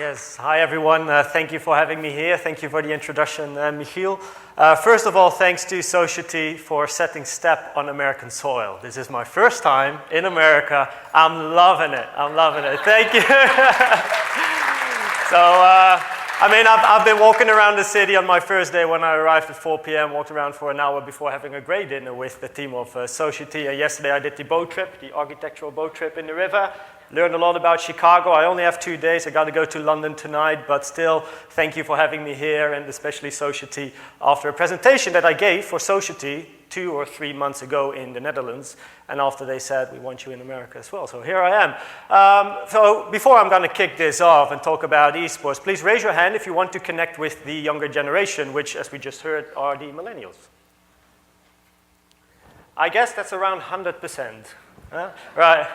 Yes, hi everyone. Thank you for having me here. Thank you for the introduction, Michiel. First of all, thanks to Sogeti for setting step on American soil. This is my first time in America. I'm loving it. I'm loving it. Thank you. I've been walking around the city on my first day when I arrived at 4 p.m., walked around for an hour before having a great dinner with the team of Sogeti. Yesterday I did the boat trip, the architectural boat trip in the river. Learned a lot about Chicago. I only have 2 days. I got to go to London tonight, but still, thank you for having me here, and especially Sogeti, after a presentation that I gave for Sogeti 2 or 3 months ago in the Netherlands, and after they said, we want you in America as well. So here I am. So before I'm going to kick this off and talk about esports, please raise your hand if you want to connect with the younger generation, which, as we just heard, are the millennials. I guess that's around 100%. Right.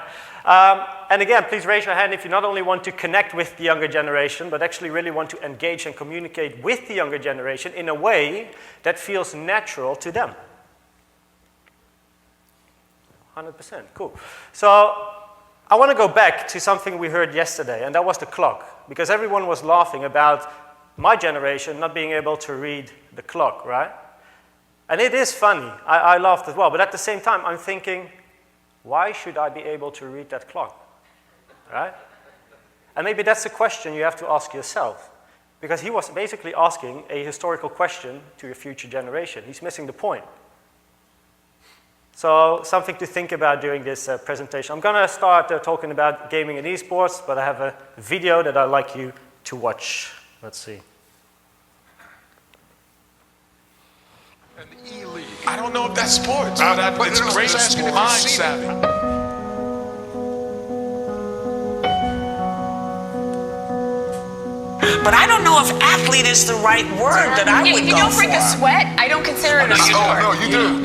And again, please raise your hand if you not only want to connect with the younger generation, but actually really want to engage and communicate with the younger generation in a way that feels natural to them. 100%, cool. So I want to go back to something we heard yesterday, and that was the clock, because everyone was laughing about my generation not being able to read the clock, right? And it is funny. I laughed as well, but at the same time, I'm thinking, why should I be able to read that clock, right? And maybe that's a question you have to ask yourself, because he was basically asking a historical question to a future generation. He's missing the point. So something to think about during this presentation. I'm going to start talking about gaming and esports, but I have a video that I'd like you to watch. Let's see. An E-League. I don't know if that's sports, but it's great mind savvy. But I don't know if athlete is the right word that I would go for. If you don't break a sweat, I don't consider it a sport. No, you do.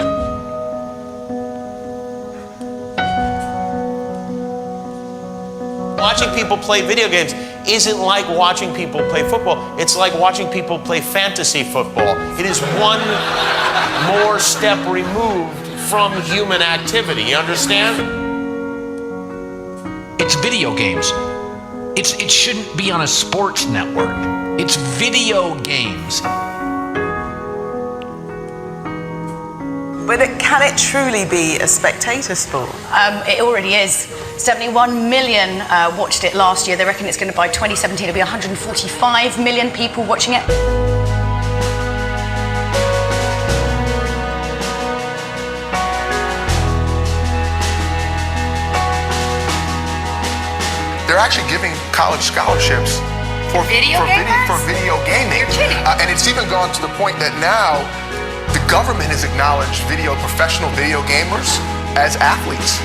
Watching people play video games isn't like watching people play football. It's like watching people play fantasy football. It is one more step removed from human activity. You understand? It's video games. It shouldn't be on a sports network. It's video games. But can it truly be a spectator sport? It already is. 71 million watched it last year. They reckon it's going to, by 2017, it'll be 145 million people watching it. They're actually giving college scholarships for video gaming. You're kidding. And it's even gone to the point that now the government has acknowledged professional video gamers as athletes.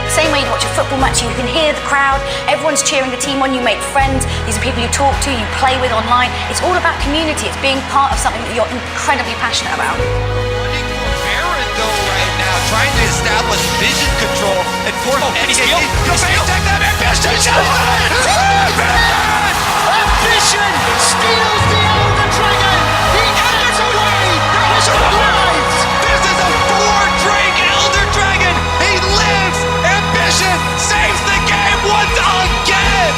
Same way you watch a football match, you can hear the crowd, everyone's cheering the team on, you make friends, these are people you talk to, you play with online. It's all about community, it's being part of something that you're incredibly passionate about. Running for Barrett though right now, trying to establish vision control and force Ambition steals the Elder Dragon! He enters away! This is a 4-drink Elder Dragon! He lives! Ambition saves the game once again!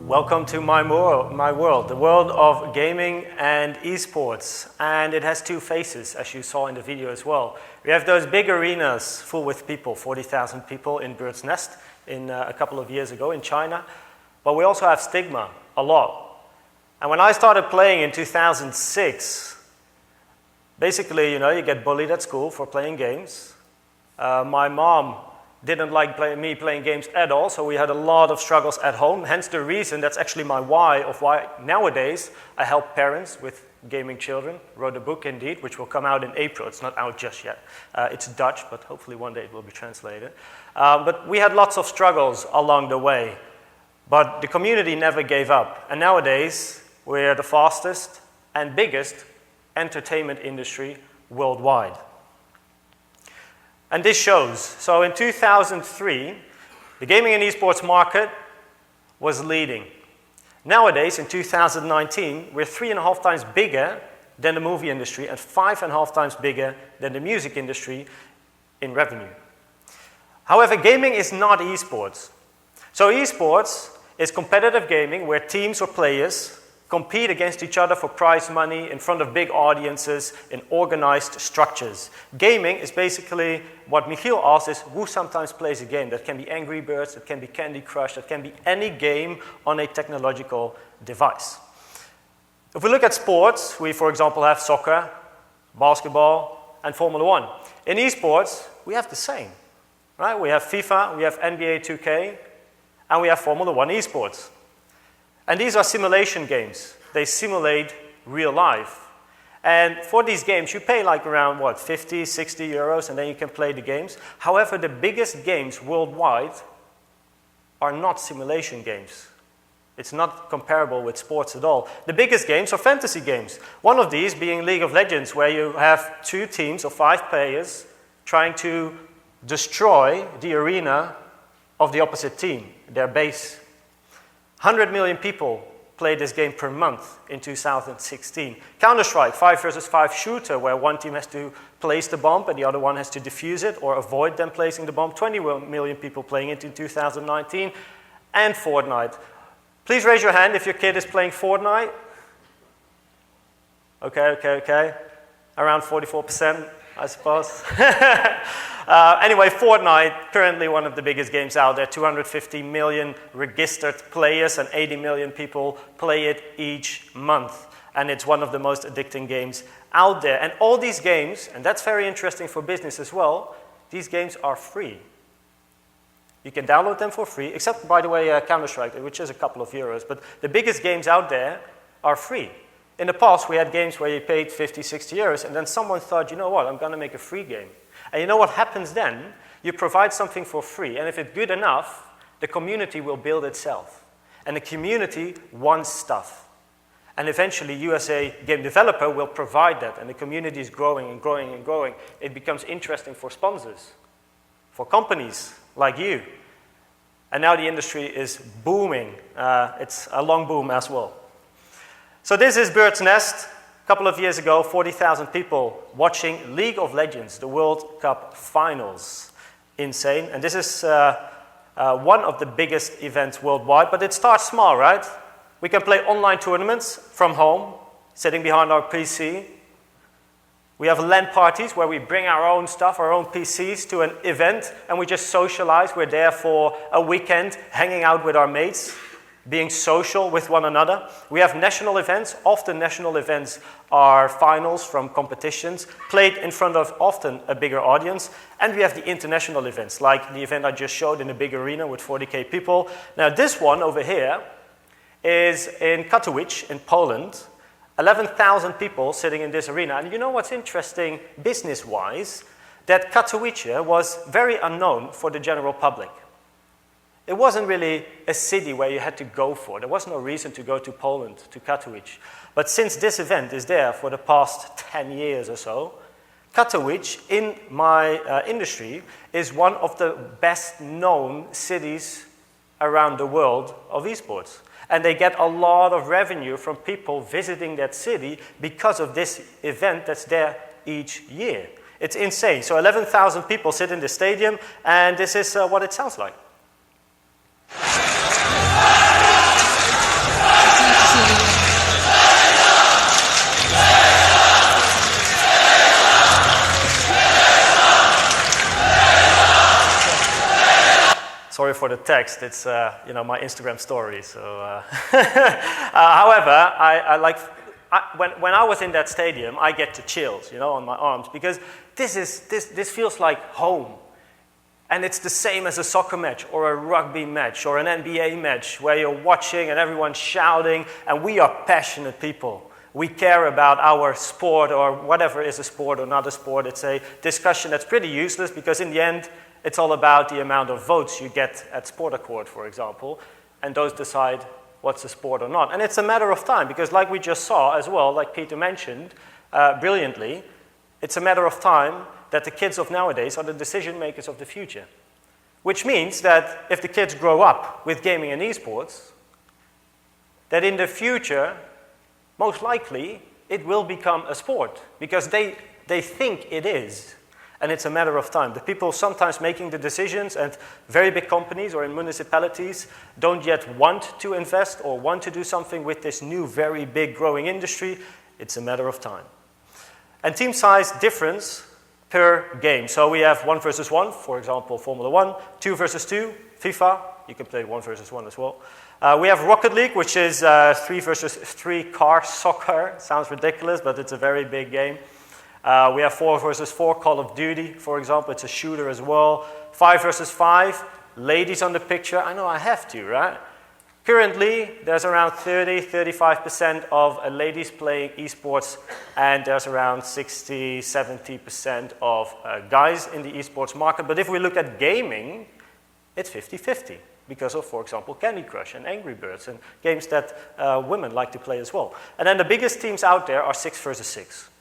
Welcome to my world, the world of gaming and esports. And it has two faces, as you saw in the video as well. We have those big arenas full with people, 40,000 people in Bird's Nest a couple of years ago in China. But we also have stigma, a lot. And when I started playing in 2006, basically, you get bullied at school for playing games. My mom didn't like me playing games at all, so we had a lot of struggles at home. Hence the reason, that's actually my why of why nowadays I help parents with gaming children. Wrote a book indeed, which will come out in April. It's not out just yet. It's Dutch, but hopefully one day it will be translated. But we had lots of struggles along the way. But the community never gave up. And nowadays, we're the fastest and biggest entertainment industry worldwide. And this shows. So in 2003, the gaming and esports market was leading. Nowadays, in 2019, we're 3.5 times bigger than the movie industry and 5.5 times bigger than the music industry in revenue. However, gaming is not esports. So esports is competitive gaming where teams or players compete against each other for prize money in front of big audiences in organized structures. Gaming is basically what Michiel asked is who sometimes plays a game. That can be Angry Birds, that can be Candy Crush, that can be any game on a technological device. If we look at sports, we for example have soccer, basketball, and Formula 1. In esports, we have the same. Right? We have FIFA, we have NBA 2K, and we have Formula 1 esports. And these are simulation games. They simulate real life. And for these games, you pay like around, what, 50, 60 euros, and then you can play the games. However, the biggest games worldwide are not simulation games. It's not comparable with sports at all. The biggest games are fantasy games. One of these being League of Legends, where you have 2 teams of 5 players trying to destroy the arena of the opposite team, their base. 100 million people played this game per month in 2016. Counter-Strike, 5 versus 5 shooter, where one team has to place the bomb and the other one has to defuse it or avoid them placing the bomb. 20 million people playing it in 2019. And Fortnite. Please raise your hand if your kid is playing Fortnite. Okay. Around 44%, I suppose. Anyway, Fortnite, currently one of the biggest games out there, 250 million registered players and 80 million people play it each month. And it's one of the most addicting games out there. And all these games, and that's very interesting for business as well, these games are free. You can download them for free, except, by the way, Counter-Strike, which is a couple of euros. But the biggest games out there are free. In the past, we had games where you paid 50, 60 euros, and then someone thought, you know what, I'm going to make a free game. And you know what happens then? You provide something for free, and if it's good enough, the community will build itself. And the community wants stuff. And eventually, you as a game developer will provide that, and the community is growing and growing and growing. It becomes interesting for sponsors, for companies like you. And now the industry is booming. It's a long boom as well. So this is Bird's Nest. A couple of years ago, 40,000 people watching League of Legends, the World Cup Finals. Insane. And this is one of the biggest events worldwide, but it starts small, right? We can play online tournaments from home, sitting behind our PC. We have LAN parties where we bring our own stuff, our own PCs to an event, and we just socialize. We're there for a weekend, hanging out with our mates, being social with one another. We have national events. Often national events are finals from competitions, played in front of often a bigger audience. And we have the international events, like the event I just showed in a big arena with 40,000 people. Now this one over here is in Katowice in Poland. 11,000 people sitting in this arena. And you know what's interesting business-wise? That Katowice was very unknown for the general public. It wasn't really a city where you had to go for. There was no reason to go to Poland, to Katowice. But since this event is there for the past 10 years or so, Katowice, in my industry, is one of the best-known cities around the world of esports. And they get a lot of revenue from people visiting that city because of this event that's there each year. It's insane. So 11,000 people sit in the stadium, and this is what it sounds like. Sorry for the text. It's my Instagram story. So, however, when I was in that stadium, I get the chills, on my arms because this feels like home. And it's the same as a soccer match or a rugby match or an NBA match where you're watching and everyone's shouting, and we are passionate people. We care about our sport or whatever is a sport or not a sport. It's a discussion that's pretty useless because in the end, it's all about the amount of votes you get at Sport Accord, for example, and those decide what's a sport or not. And it's a matter of time because like we just saw as well, like Peter mentioned brilliantly, it's a matter of time that the kids of nowadays are the decision makers of the future. Which means that if the kids grow up with gaming and esports, that in the future, most likely, it will become a sport because they think it is. And it's a matter of time. The people sometimes making the decisions and very big companies or in municipalities don't yet want to invest or want to do something with this new, very big growing industry. It's a matter of time. And team size difference per game. So we have 1 versus 1, for example, Formula 1, 2 versus 2, FIFA. You can play 1 versus 1 as well. We have Rocket League, which is 3 versus 3 car soccer. Sounds ridiculous, but it's a very big game. We have 4 versus 4, Call of Duty, for example. It's a shooter as well. 5 versus 5, ladies on the picture. I know I have to, right? Currently, there's around 30-35% of ladies playing esports, and there's around 60-70% of guys in the esports market. But if we look at gaming, it's 50-50 because of, for example, Candy Crush and Angry Birds and games that women like to play as well. And then the biggest teams out there are 6 versus 6.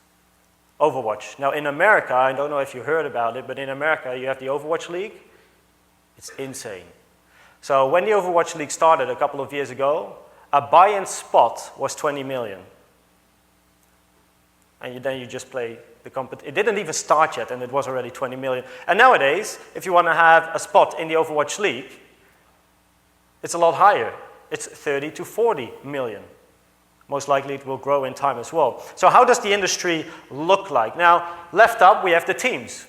Overwatch. Now in America, I don't know if you heard about it, but in America you have the Overwatch League. It's insane. So when the Overwatch League started a couple of years ago, a buy-in spot was 20 million. And then you just play the competition. It didn't even start yet and it was already 20 million. And nowadays, if you want to have a spot in the Overwatch League, it's a lot higher. It's 30 to 40 million. Most likely it will grow in time as well. So how does the industry look like? Now, left up we have the teams.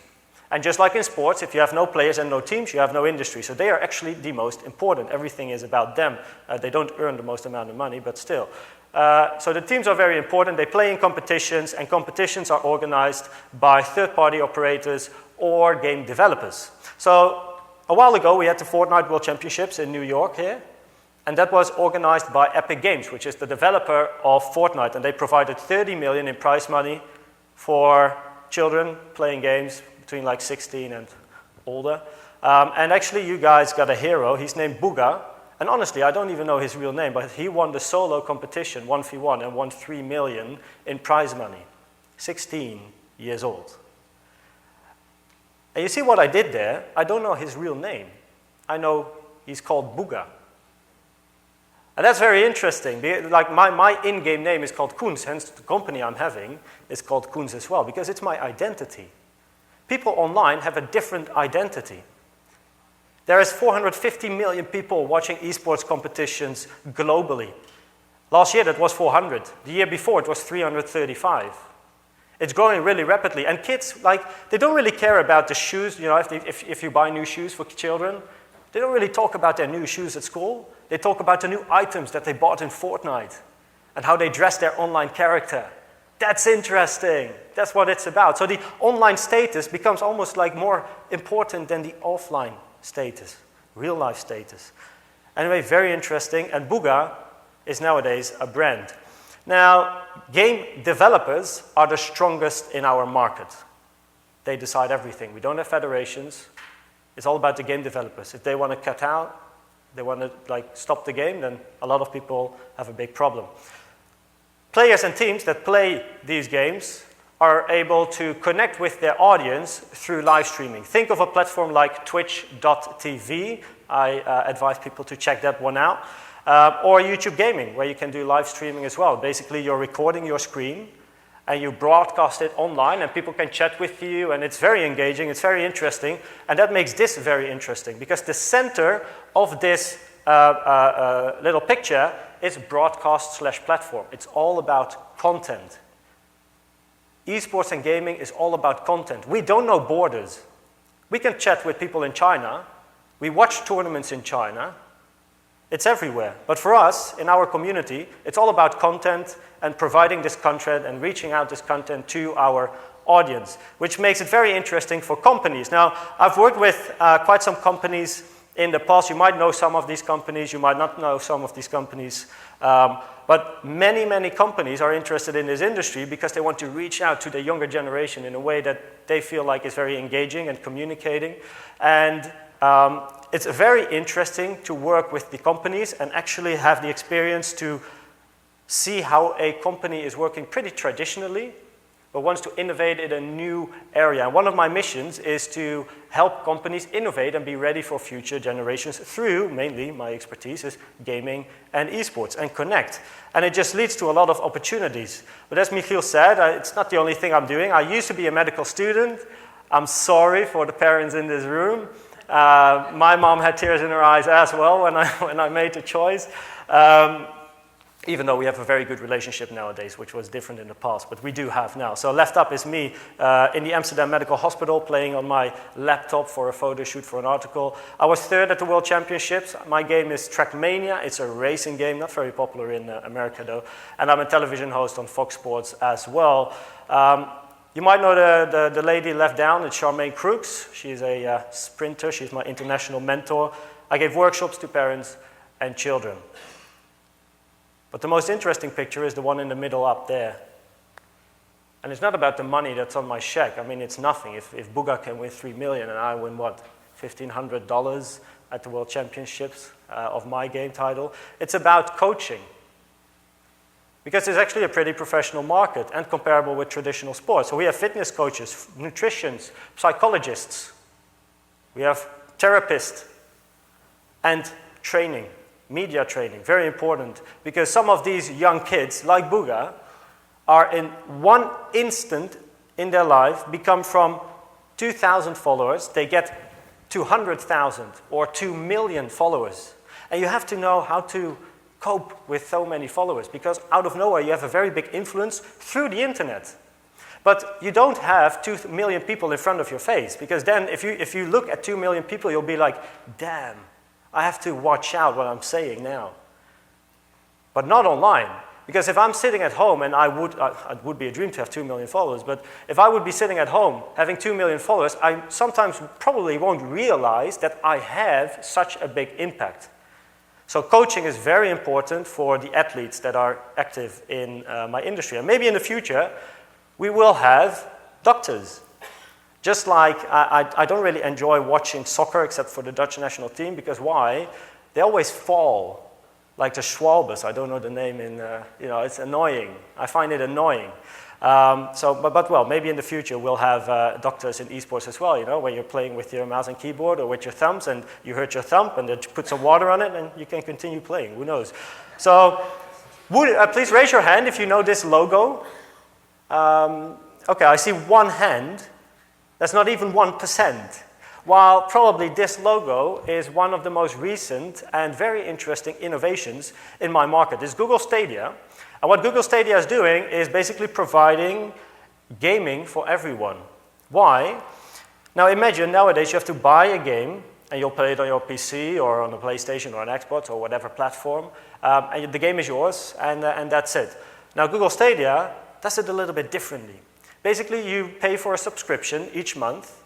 And just like in sports, if you have no players and no teams, you have no industry. So they are actually the most important. Everything is about them. They don't earn the most amount of money, but still. So the teams are very important. They play in competitions, and competitions are organized by third-party operators or game developers. So a while ago we had the Fortnite World Championships in New York here. And that was organized by Epic Games, which is the developer of Fortnite. And they provided 30 million in prize money for children playing games between like 16 and older. And actually, you guys got a hero. He's named Booga. And honestly, I don't even know his real name, but he won the solo competition, 1v1, and won 3 million in prize money. 16 years old. And you see what I did there? I don't know his real name. I know he's called Booga. And that's very interesting. Like my in-game name is called Koens, hence the company I'm having is called Koens as well, because it's my identity. People online have a different identity. There is 450 million people watching esports competitions globally. Last year that was 400. The year before it was 335. It's growing really rapidly. And kids, like, they don't really care about the shoes. You know, if you buy new shoes for children, they don't really talk about their new shoes at school. They talk about the new items that they bought in Fortnite and how they dress their online character. That's interesting. That's what it's about. So the online status becomes almost like more important than the offline status, real life status. Anyway, very interesting. And Booga is nowadays a brand. Now, game developers are the strongest in our market. They decide everything. We don't have federations. It's all about the game developers. If they want to cut out, they want to stop the game, then a lot of people have a big problem. Players and teams that play these games are able to connect with their audience through live streaming. Think of a platform like twitch.tv. I advise people to check that one out. Or YouTube Gaming, where you can do live streaming as well. Basically, you're recording your screen and you broadcast it online and people can chat with you, and it's very engaging, it's very interesting, and that makes this very interesting because the center of this little picture is broadcast/platform. It's all about content. Esports and gaming is all about content. We don't know borders. We can chat with people in China. We watch tournaments in China. It's everywhere. But for us, in our community, it's all about content and providing this content and reaching out this content to our audience, which makes it very interesting for companies. Now, I've worked with quite some companies in the past. You might know some of these companies. You might not know some of these companies. But many, many companies are interested in this industry because they want to reach out to the younger generation in a way that they feel like is very engaging and communicating. And it's very interesting to work with the companies and actually have the experience to see how a company is working pretty traditionally, but wants to innovate in a new area. And one of my missions is to help companies innovate and be ready for future generations through, mainly my expertise is gaming and esports and connect. And it just leads to a lot of opportunities. But as Michiel said, it's not the only thing I'm doing. I used to be a medical student. I'm sorry for the parents in this room. My mom had tears in her eyes as well when I made the choice. Even though we have a very good relationship nowadays, which was different in the past, but we do have now. So left up is me in the Amsterdam Medical Hospital playing on my laptop for a photo shoot for an article. I was third at the World Championships. My game is Trackmania. It's a racing game, not very popular in America though. And I'm a television host on Fox Sports as well. You might know the lady left down, it's Charmaine Crooks. She's a sprinter, she's my international mentor. I gave workshops to parents and children. But the most interesting picture is the one in the middle up there. And it's not about the money that's on my check. I mean, it's nothing. If Booga can win 3 million and I win, what, $1,500 at the World Championships of my game title, it's about coaching. Because it's actually a pretty professional market and comparable with traditional sports. So we have fitness coaches, nutritionists, psychologists. We have therapists and training. Media training, very important, because some of these young kids, like Booga, are in one instant in their life become from 2,000 followers, they get 200,000 or 2 million followers. And you have to know how to cope with so many followers, because out of nowhere you have a very big influence through the internet. But you don't have 2 million people in front of your face, because then if you look at 2 million people, you'll be like, damn, I have to watch out what I'm saying now. But not online. Because if I'm sitting at home, and it would be a dream to have 2 million followers, but if I would be sitting at home having 2 million followers, I sometimes probably won't realize that I have such a big impact. So coaching is very important for the athletes that are active in my industry. And maybe in the future, we will have doctors. Just like I don't really enjoy watching soccer except for the Dutch national team, because why? They always fall, like the Schobbers. I don't know the name it's annoying. I find it annoying. But well, maybe in the future we'll have doctors in esports as well, where you're playing with your mouse and keyboard or with your thumbs and you hurt your thumb and then put some water on it and you can continue playing, who knows. So please raise your hand if you know this logo. Okay, I see one hand. That's not even 1%. While probably this logo is one of the most recent and very interesting innovations in my market. It's Google Stadia. And what Google Stadia is doing is basically providing gaming for everyone. Why? Now imagine nowadays you have to buy a game and you'll play it on your PC or on a PlayStation or an Xbox or whatever platform. And the game is yours and that's it. Now Google Stadia does it a little bit differently. Basically, you pay for a subscription each month,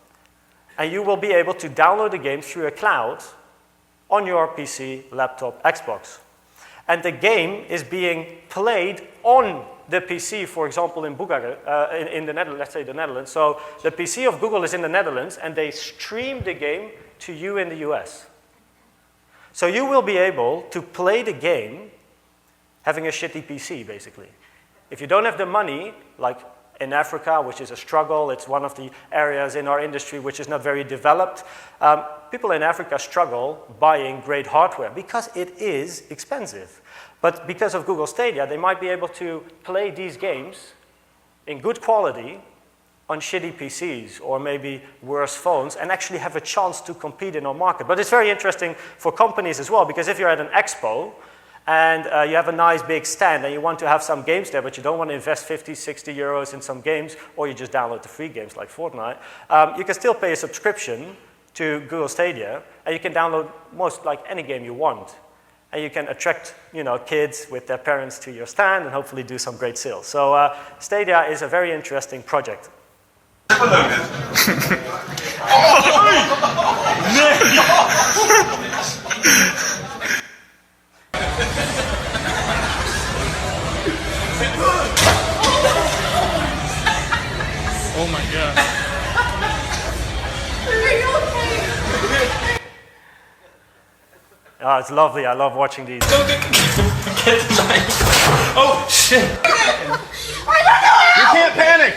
and you will be able to download the game through a cloud on your PC, laptop, Xbox. And the game is being played on the PC, for example, in Booga, in the Netherlands, let's say the Netherlands. So the PC of Google is in the Netherlands, and they stream the game to you in the US. So you will be able to play the game having a shitty PC, basically. If you don't have the money, like in Africa, which is a struggle, it's one of the areas in our industry which is not very developed. People in Africa struggle buying great hardware because it is expensive. But because of Google Stadia, they might be able to play these games in good quality on shitty PCs or maybe worse phones and actually have a chance to compete in our market. But it's very interesting for companies as well, because if you're at an expo, and you have a nice big stand and you want to have some games there, but you don't want to invest 50, 60 euros in some games, or you just download the free games like Fortnite, you can still pay a subscription to Google Stadia, and you can download most like any game you want. And you can attract kids with their parents to your stand and hopefully do some great sales. So Stadia is a very interesting project. Oh my god. Oh, it's lovely. I love watching these. Get the knife. Oh shit. You can't panic.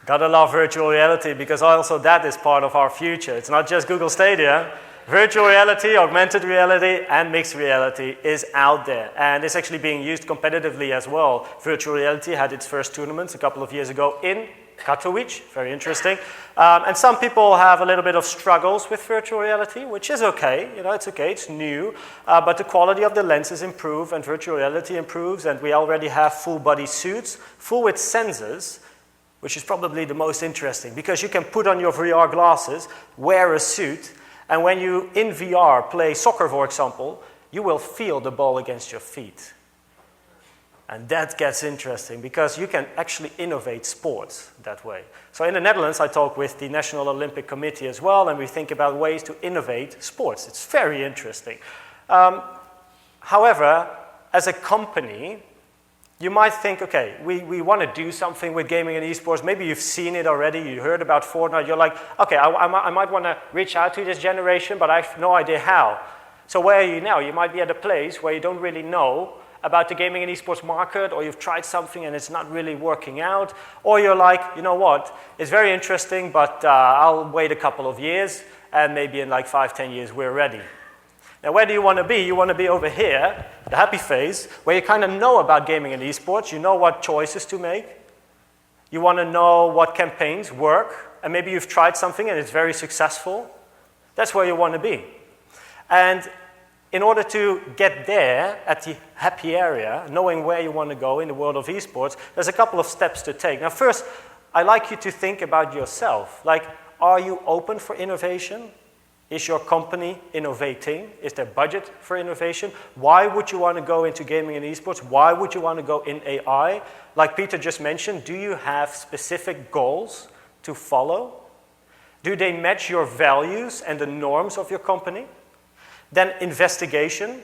Gotta love virtual reality because also that is part of our future. It's not just Google Stadia. Virtual reality, augmented reality, and mixed reality is out there. And it's actually being used competitively as well. Virtual reality had its first tournaments a couple of years ago in Katowice, very interesting. And some people have a little bit of struggles with virtual reality, which is okay. You know, it's okay, it's new. But the quality of the lenses improve and virtual reality improves. And we already have full body suits, full with sensors, which is probably the most interesting because you can put on your VR glasses, wear a suit, and when you, in VR, play soccer, for example, you will feel the ball against your feet. And that gets interesting because you can actually innovate sports that way. So in the Netherlands, I talk with the National Olympic Committee as well, and we think about ways to innovate sports. It's very interesting. However, as a company, you might think, okay, we want to do something with gaming and esports. Maybe you've seen it already. You heard about Fortnite. You're like, okay, I might want to reach out to this generation, but I have no idea how. So where are you now? You might be at a place where you don't really know about the gaming and esports market, or you've tried something and it's not really working out. Or you're like, you know what, it's very interesting, but I'll wait a couple of years, and maybe in like 5-10 years we're ready. Now, where do you want to be? You want to be over here, the happy phase, where you kind of know about gaming and esports. You know what choices to make. You want to know what campaigns work. And maybe you've tried something and it's very successful. That's where you want to be. And in order to get there at the happy area, knowing where you want to go in the world of esports, there's a couple of steps to take. Now, first, I like you to think about yourself. Like, are you open for innovation? Is your company innovating? Is there budget for innovation? Why would you want to go into gaming and esports? Why would you want to go in AI? Like Peter just mentioned, do you have specific goals to follow? Do they match your values and the norms of your company? Then investigation.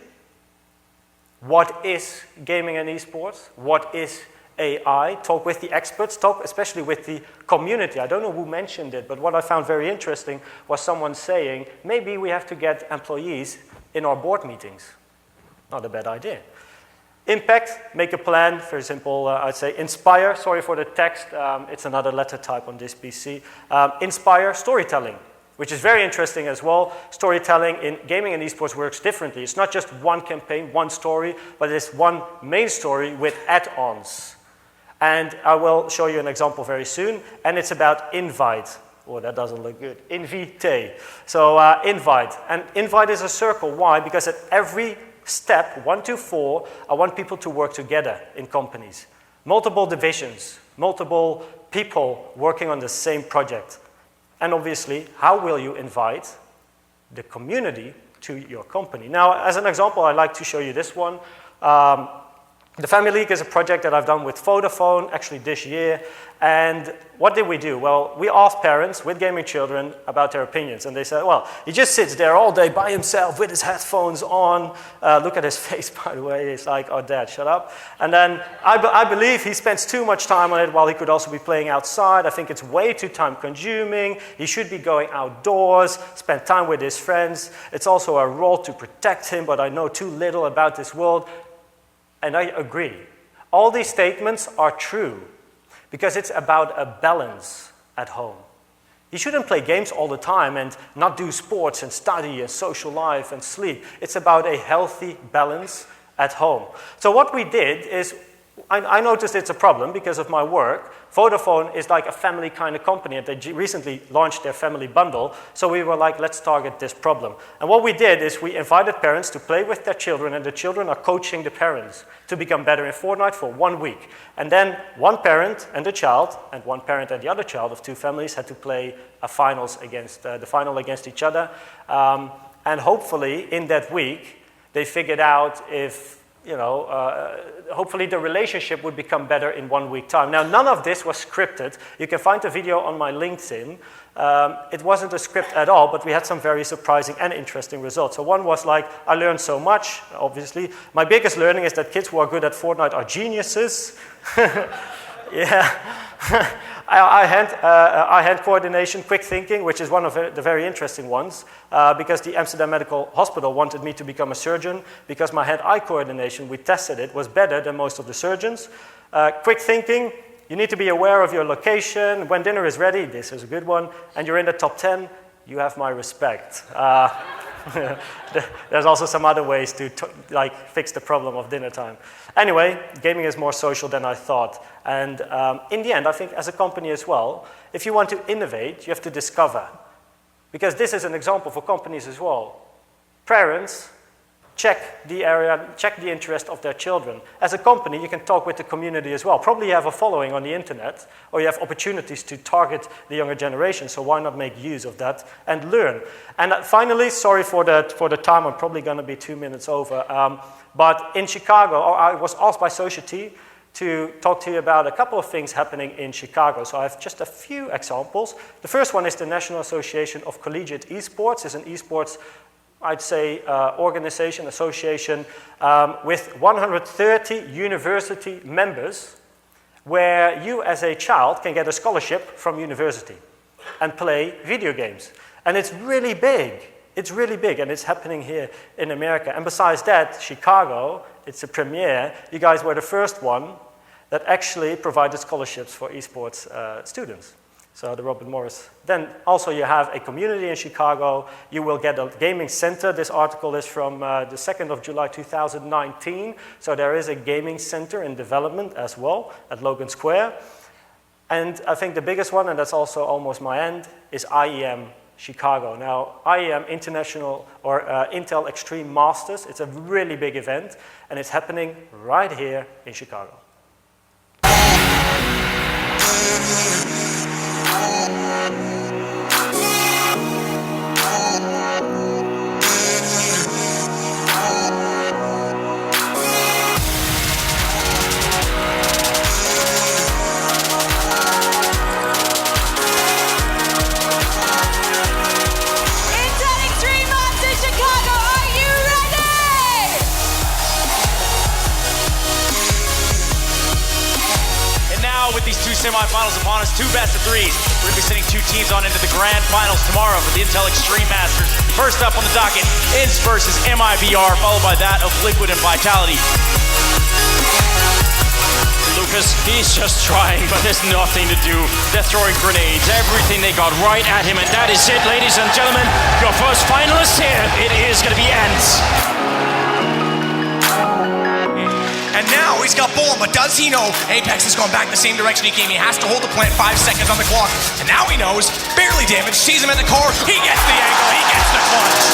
What is gaming and esports? What is AI? Talk with the experts, talk especially with the community. I don't know who mentioned it, but what I found very interesting was someone saying, maybe we have to get employees in our board meetings. Not a bad idea. Impact, make a plan, very simple, I'd say. Inspire, sorry for the text, it's another letter type on this PC. Inspire, storytelling, which is very interesting as well. Storytelling in gaming and esports works differently. It's not just one campaign, one story, but it's one main story with add-ons. And I will show you an example very soon, and it's about invite. Oh, that doesn't look good. Invite. So invite. And invite is a circle. Why? Because at every step, 1 to 4, I want people to work together in companies. Multiple divisions, multiple people working on the same project. And obviously, how will you invite the community to your company? Now, as an example, I'd like to show you this one. The Family League is a project that I've done with Vodafone, actually this year. And what did we do? Well, we asked parents with gaming children about their opinions. And they said, well, he just sits there all day by himself with his headphones on. Look at his face, by the way. He's like, oh, Dad, shut up. And then I believe he spends too much time on it while he could also be playing outside. I think it's way too time-consuming. He should be going outdoors, spend time with his friends. It's also a role to protect him, but I know too little about this world. And I agree. All these statements are true because it's about a balance at home. You shouldn't play games all the time and not do sports and study and social life and sleep. It's about a healthy balance at home. So what we did is, I noticed it's a problem because of my work. Vodafone is like a family kind of company, and they recently launched their family bundle. So we were like, let's target this problem. And what we did is we invited parents to play with their children, and the children are coaching the parents to become better in Fortnite for 1 week. And then one parent and a child, and one parent and the other child of two families had to play the final against each other. And hopefully in that week, they figured out if hopefully the relationship would become better in 1 week time. Now, none of this was scripted. You can find the video on my LinkedIn. It wasn't a script at all, but we had some very surprising and interesting results. So one was like, I learned so much, obviously. My biggest learning is that kids who are good at Fortnite are geniuses. Yeah. Eye-hand coordination, quick thinking, which is one of the very interesting ones, because the Amsterdam Medical Hospital wanted me to become a surgeon because my hand-eye coordination, we tested it, was better than most of the surgeons. Quick thinking, you need to be aware of your location. When dinner is ready, this is a good one, and you're in the top 10, you have my respect. There's also some other ways to fix the problem of dinner time. Anyway, gaming is more social than I thought. And in the end, I think as a company as well, if you want to innovate, you have to discover. Because this is an example for companies as well. Parents check the area, check the interest of their children. As a company, you can talk with the community as well. Probably you have a following on the internet, or you have opportunities to target the younger generation, so why not make use of that and learn? And finally, sorry for the time, I'm probably going to be 2 minutes over, but in Chicago, I was asked by Sogeti to talk to you about a couple of things happening in Chicago. So I have just a few examples. The first one is the National Association of Collegiate eSports. It's an eSports, I'd say, organization, association with 130 university members where you as a child can get a scholarship from university and play video games. And it's really big. It's really big, and it's happening here in America. And besides that, Chicago, it's a premiere. You guys were the first one that actually provided scholarships for esports students. So the Robert Morris. Then also you have a community in Chicago. You will get a gaming center. This article is from the 2nd of July 2019. So there is a gaming center in development as well at Logan Square. And I think the biggest one, and that's also almost my end, is IEM Chicago. Now, IEM International or Intel Extreme Masters, it's a really big event, and it's happening right here in Chicago. With these two semifinals upon us, two best of threes. We're going to be sending two teams on into the grand finals tomorrow for the Intel Extreme Masters. First up on the docket, INS versus MIBR, followed by that of Liquid and Vitality. Lucas, he's just trying, but there's nothing to do. They're throwing grenades, everything they got right at him, and that is it, ladies and gentlemen. Your first finalist here, it is going to be INS. And now he's got Bullen, but does he know Apex is going back the same direction he came? He has to hold the plant 5 seconds on the clock. And now he knows, barely damaged, sees him at the car. He gets the angle, he gets the clutch.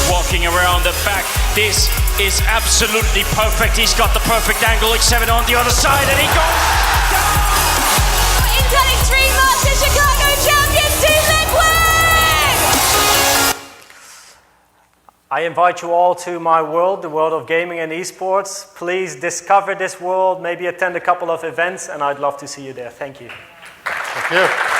Walking around the back, this is absolutely perfect. He's got the perfect angle, X7 on the other side, and he goes down. Intel Extreme Masters Chicago champions Team Liquid! I invite you all to my world, the world of gaming and esports. Please discover this world, maybe attend a couple of events, and I'd love to see you there. Thank you. Thank you.